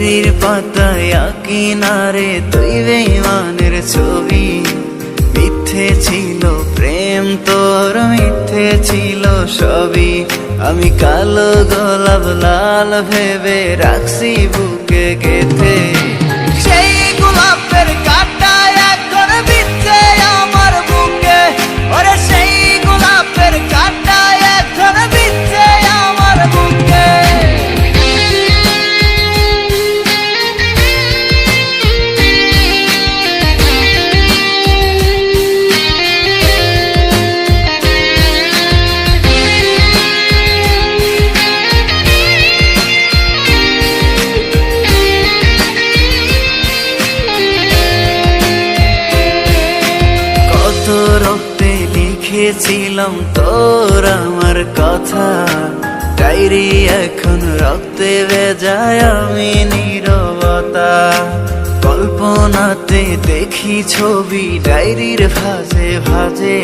ডায়েরির পাতায় কিনারে তুই বেঈমানের ছবি। মিথ্যে ছিল প্রেম তোর, মিথ্যে ছিল সবই। আমি কালো গোলাপ লাল ভেবে রাখছি বুকে গেথে। সেই গোলাপের কাঁটা এখন বিচ্ছে আমার বুকে, ওরে সেই গোলাপের কাঁটা এখন বিচ্ছে আমার বুকে। রক্তে লিখেছিলাম তোর আমার কথা, ডায়েরি এখন রক্তে ভেজায় আমি নীরবতা। কল্পনাতে দেখি ছবি ডায়েরির ভাঁজে ভাঁজে,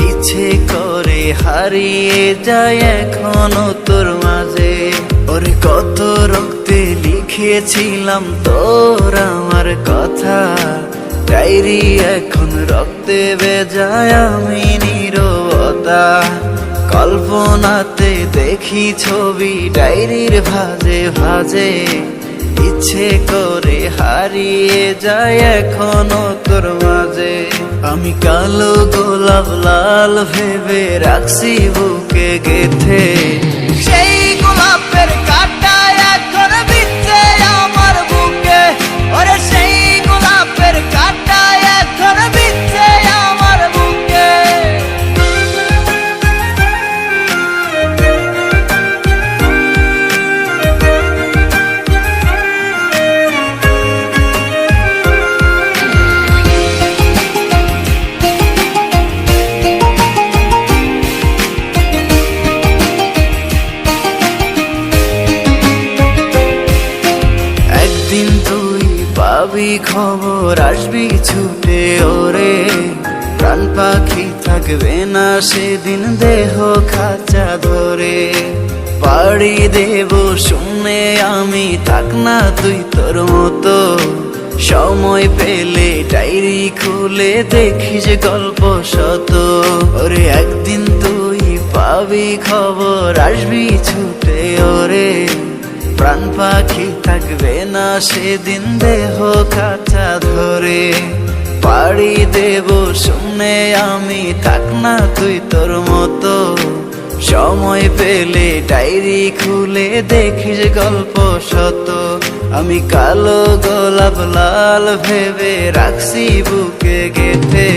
ইচ্ছে করে হারিয়ে যায় এখনো তোর মাঝে। ওরে কত রক্তে লিখেছিলাম তোর আমার কথা, ডায়েরি এখন রক্তে ভেজায় আমি নীরবতা। কল্পনাতে দেখি ছবি ডায়েরির ভাঁজে ভাঁজে, ইচ্ছে করে হারিয়ে যায় এখনো তোর মাঝে। আমি কালো গোলাপ লাল ভেবে রাখছি বুকে গেথে। সেই গোলাপের কাঁটা এখন বিচ্ছে আমার বুকে, ওরে সেই গোলাপের কাঁটা এখন বিচ্ছে আমার বুকে। একদিন তুই পাবি খবর, আসবি ছুটে ওরে। প্রাণ পাখি থাকবে না সেদিন দেহ খাঁচা ধরে। পাড়ি দেব শুনে আমি, থাক না তুই তোর মতো। সময় পেলে ডায়েরি খুলে দেখিস গল্প শত। ওরে একদিন তুই পাবি খবর, আসবি ছুটে ওরে। প্রাণ পাখি থাকবে না সেদিন দেহ খাঁচা ধরে। পাড়ি দেব শুনে আমি, থাক না তুই তোর মতো। সময় পেলে ডায়েরি খুলে দেখিস গল্প শত। আমি কালো গোলাপ লাল ভেবে রাখছি বুকে গেথে।